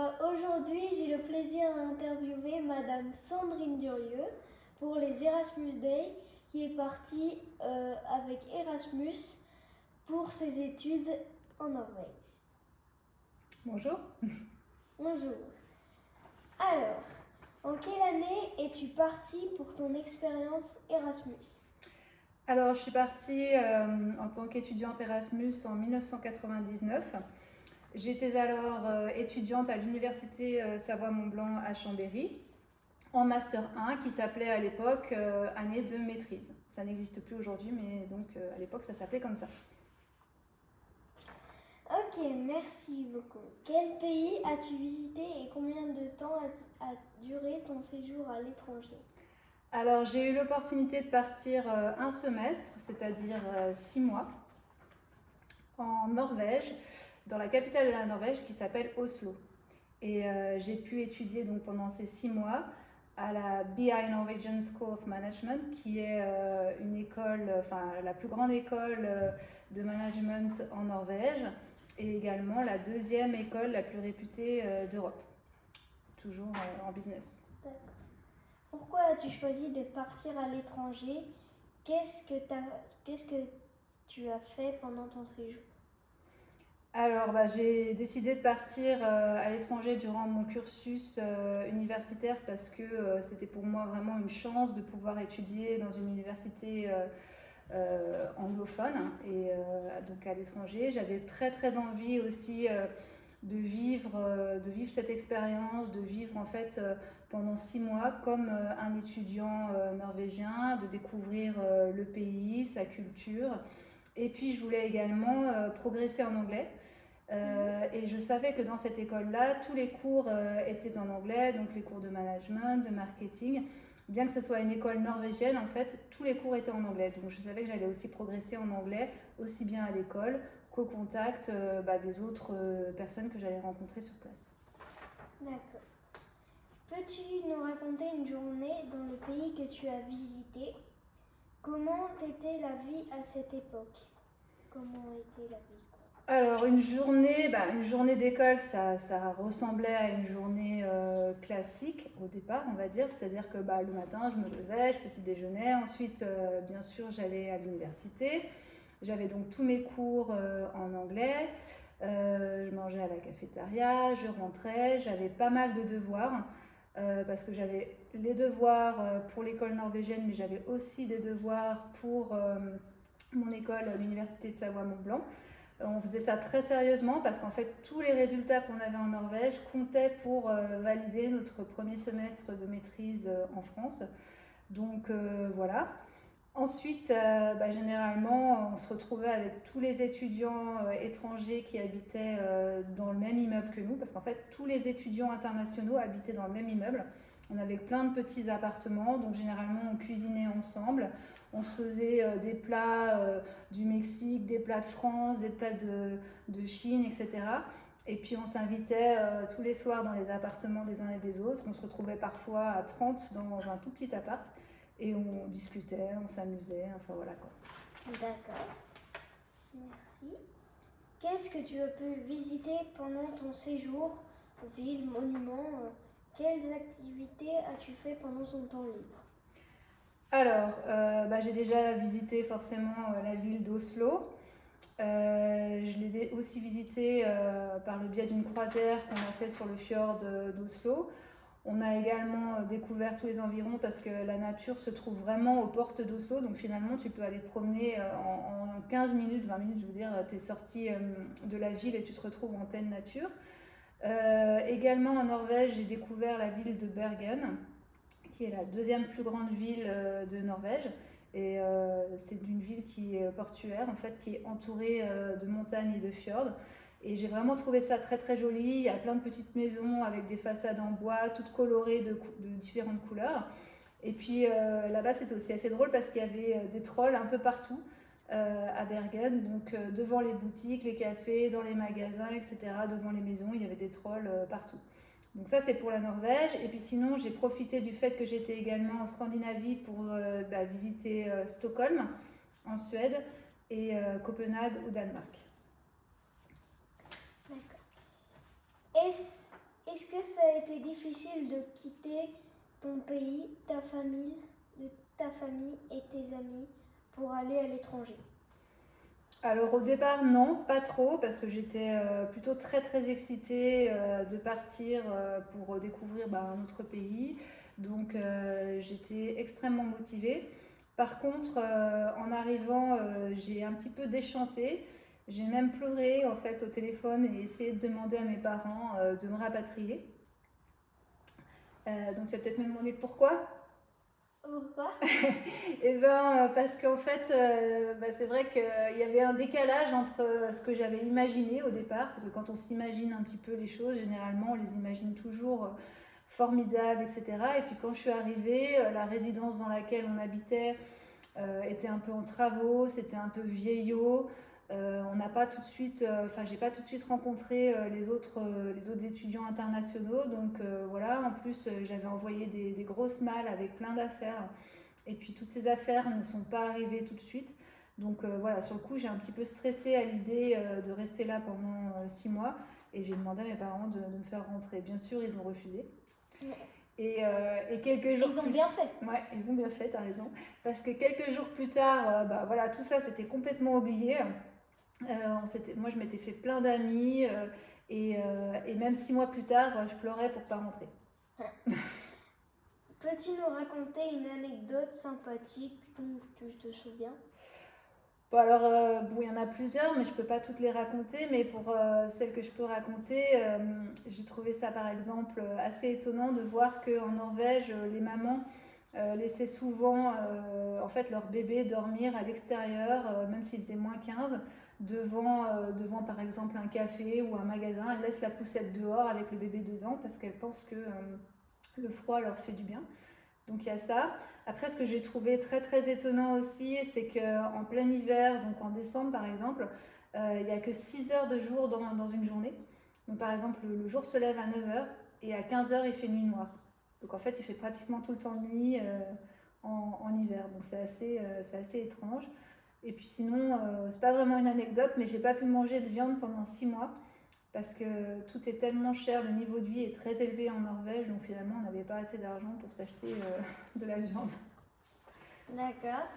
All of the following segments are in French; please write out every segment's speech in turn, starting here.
Aujourd'hui, j'ai le plaisir d'interviewer Madame Sandrine Durieux pour les Erasmus Day, qui est partie avec Erasmus pour ses études en Norvège. Bonjour. Bonjour. Alors, en quelle année es-tu partie pour ton expérience Erasmus? Alors, je suis partie en tant qu'étudiante Erasmus en 1999. J'étais alors étudiante à l'université Savoie-Mont-Blanc à Chambéry, en Master 1, qui s'appelait à l'époque année de maîtrise. Ça n'existe plus aujourd'hui, mais donc à l'époque, ça s'appelait comme ça. Ok, merci beaucoup. Quel pays as-tu visité et combien de temps a duré ton séjour à l'étranger? Alors, j'ai eu l'opportunité de partir un semestre, c'est-à-dire 6 mois, en Norvège, dans la capitale de la Norvège qui s'appelle Oslo. Et j'ai pu étudier donc pendant ces 6 mois à la BI Norwegian School of Management, qui est une école, enfin la plus grande école de management en Norvège, et également la deuxième école la plus réputée d'Europe, toujours en business. D'accord. Pourquoi as-tu choisi de partir à l'étranger? Qu'est-ce que tu as fait pendant ton séjour? Alors, j'ai décidé de partir à l'étranger durant mon cursus universitaire parce que c'était pour moi vraiment une chance de pouvoir étudier dans une université anglophone et donc à l'étranger. J'avais très très envie aussi de vivre cette expérience, de vivre en fait pendant 6 mois comme un étudiant norvégien, de découvrir le pays, sa culture. Et puis je voulais également progresser en anglais. Et je savais que dans cette école-là, tous les cours étaient en anglais, donc les cours de management, de marketing. Bien que ce soit une école norvégienne, en fait, tous les cours étaient en anglais. Donc je savais que j'allais aussi progresser en anglais, aussi bien à l'école qu'au contact des autres personnes que j'allais rencontrer sur place. D'accord. Peux-tu nous raconter une journée dans le pays que tu as visité? Comment était la vie à cette époque? Comment était la vie? Alors une journée d'école, ça ressemblait à une journée classique au départ, on va dire. C'est-à-dire que le matin, je me levais, je petit déjeunais. Ensuite, bien sûr, j'allais à l'université. J'avais donc tous mes cours en anglais. Je mangeais à la cafétéria, je rentrais. J'avais pas mal de devoirs parce que j'avais les devoirs pour l'école norvégienne, mais j'avais aussi des devoirs pour mon école, l'université de Savoie-Mont-Blanc. On faisait ça très sérieusement parce qu'en fait tous les résultats qu'on avait en Norvège comptaient pour valider notre premier semestre de maîtrise en France. Donc voilà. Ensuite, généralement, on se retrouvait avec tous les étudiants étrangers qui habitaient dans le même immeuble que nous, parce qu'en fait, tous les étudiants internationaux habitaient dans le même immeuble. On avait plein de petits appartements, donc généralement, on cuisinait ensemble. On se faisait des plats du Mexique, des plats de France, des plats de Chine, etc. Et puis, on s'invitait tous les soirs dans les appartements des uns et des autres. On se retrouvait parfois à 30 dans un tout petit appart. Et on discutait, on s'amusait, enfin voilà quoi. D'accord. Merci. Qu'est-ce que tu as pu visiter pendant ton séjour? Villes, monuments, quelles activités as-tu fait pendant ton temps libre? Alors, j'ai déjà visité forcément la ville d'Oslo. Je l'ai aussi visité par le biais d'une croisière qu'on a fait sur le fjord d'Oslo. On a également découvert tous les environs parce que la nature se trouve vraiment aux portes d'Oslo. Donc finalement, tu peux aller te promener en 15 minutes, 20 minutes, je veux dire, tu es sorti de la ville et tu te retrouves en pleine nature. Également en Norvège, j'ai découvert la ville de Bergen, qui est la deuxième plus grande ville de Norvège. Et c'est une ville qui est portuaire, en fait, qui est entourée de montagnes et de fjords. Et j'ai vraiment trouvé ça très très joli. Il y a plein de petites maisons avec des façades en bois, toutes colorées de différentes couleurs. Et puis là-bas, c'était aussi assez drôle parce qu'il y avait des trolls un peu partout à Bergen. Donc devant les boutiques, les cafés, dans les magasins, etc., devant les maisons, il y avait des trolls partout. Donc ça, c'est pour la Norvège. Et puis sinon, j'ai profité du fait que j'étais également en Scandinavie pour visiter Stockholm en Suède et Copenhague au Danemark. D'accord. Est-ce est-ce que ça a été difficile de quitter ton pays, ta famille et tes amis pour aller à l'étranger? Alors au départ, non, pas trop, parce que j'étais plutôt très très excitée de partir pour découvrir un autre pays. Donc j'étais extrêmement motivée. Par contre, en arrivant, j'ai un petit peu déchanté. J'ai même pleuré en fait au téléphone et essayé de demander à mes parents de me rapatrier. Donc tu vas peut-être me demander pourquoi. Pourquoi? Et ben parce qu'en fait, c'est vrai qu'il y avait un décalage entre ce que j'avais imaginé au départ, parce que quand on s'imagine un petit peu les choses, généralement on les imagine toujours formidables, etc. Et puis quand je suis arrivée, la résidence dans laquelle on habitait était un peu en travaux, c'était un peu vieillot. On n'a pas tout de suite, j'ai pas tout de suite rencontré les autres étudiants internationaux, donc voilà. En plus, j'avais envoyé des grosses malles avec plein d'affaires, et puis toutes ces affaires ne sont pas arrivées tout de suite. Donc voilà, sur le coup, j'ai un petit peu stressé à l'idée de rester là pendant 6 mois, et j'ai demandé à mes parents de me faire rentrer. Bien sûr, ils ont refusé. Et quelques jours Ils ont bien fait. Ouais, ils ont bien fait, t'as raison. Parce que quelques jours plus tard, voilà, tout ça c'était complètement oublié. Moi je m'étais fait plein d'amis et même 6 mois plus tard, je pleurais pour pas rentrer. Peux-tu nous raconter une anecdote sympathique dont tu te souviens? Bon, alors, il y en a plusieurs, mais je peux pas toutes les raconter. Mais pour celles que je peux raconter, j'ai trouvé ça par exemple assez étonnant de voir qu'en Norvège, les mamans laissaient souvent en fait leur bébé dormir à l'extérieur, même s'il faisait -15, devant par exemple un café ou un magasin. Elles laissent la poussette dehors avec le bébé dedans parce qu'elles pensent que le froid leur fait du bien. Donc il y a ça. Après, ce que j'ai trouvé très très étonnant aussi, c'est qu'en plein hiver, donc en décembre par exemple, il n'y a que 6 heures de jour dans une journée. Donc par exemple, le jour se lève à 9 heures et à 15 heures, il fait nuit noire. Donc en fait, il fait pratiquement tout le temps de nuit en hiver. Donc c'est assez étrange. Et puis sinon, c'est pas vraiment une anecdote, mais j'ai pas pu manger de viande pendant 6 mois parce que tout est tellement cher, le niveau de vie est très élevé en Norvège, donc finalement on n'avait pas assez d'argent pour s'acheter de la viande. D'accord.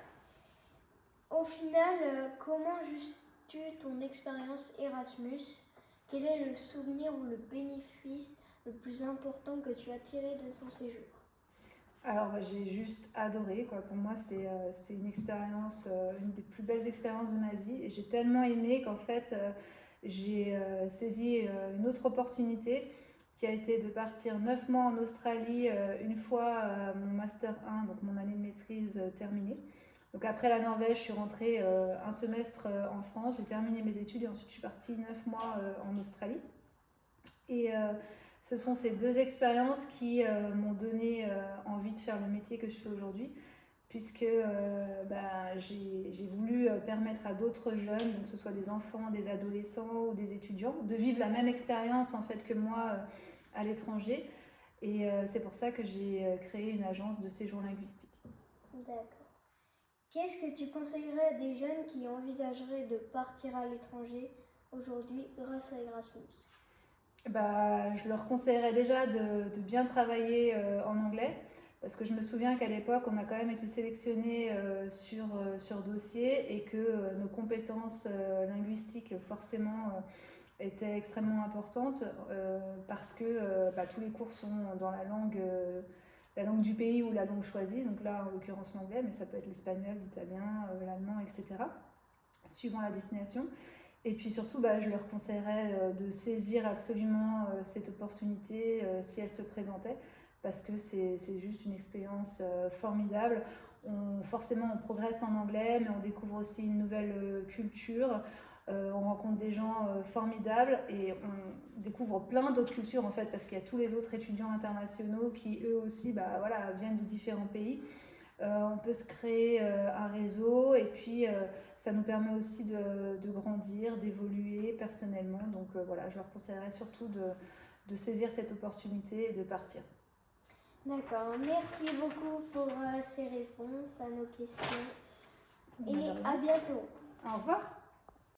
Au final, comment juges-tu ton expérience Erasmus? Quel est le souvenir ou le bénéfice le plus important que tu as tiré de ton séjour? Alors j'ai juste adoré, quoi. Pour moi c'est une expérience, une des plus belles expériences de ma vie, et j'ai tellement aimé qu'en fait j'ai saisi une autre opportunité qui a été de partir 9 mois en Australie une fois mon Master 1, donc mon année de maîtrise terminée. Donc après la Norvège, je suis rentrée un semestre en France, j'ai terminé mes études et ensuite je suis partie 9 mois en Australie. Et ce sont ces deux expériences qui m'ont donné envie de faire le métier que je fais aujourd'hui, puisque j'ai voulu permettre à d'autres jeunes, donc que ce soit des enfants, des adolescents ou des étudiants, de vivre la même expérience en fait que moi à l'étranger. Et c'est pour ça que j'ai créé une agence de séjour linguistique. D'accord. Qu'est-ce que tu conseillerais à des jeunes qui envisageraient de partir à l'étranger aujourd'hui grâce à Erasmus? Je leur conseillerais déjà de bien travailler en anglais, parce que je me souviens qu'à l'époque, on a quand même été sélectionnés sur dossier, et que nos compétences linguistiques, forcément, étaient extrêmement importantes, parce que tous les cours sont dans la langue du pays ou la langue choisie, donc là, en l'occurrence, l'anglais, mais ça peut être l'espagnol, l'italien, l'allemand, etc., suivant la destination. Et puis surtout, je leur conseillerais de saisir absolument cette opportunité si elle se présentait, parce que c'est juste une expérience formidable. Forcément, on progresse en anglais, mais on découvre aussi une nouvelle culture. On rencontre des gens formidables, et on découvre plein d'autres cultures en fait, parce qu'il y a tous les autres étudiants internationaux qui eux aussi viennent de différents pays. On peut se créer un réseau, et puis ça nous permet aussi de grandir, d'évoluer personnellement. Donc voilà, je leur conseillerais surtout de saisir cette opportunité et de partir. D'accord, merci beaucoup pour ces réponses à nos questions et à bientôt. Au revoir.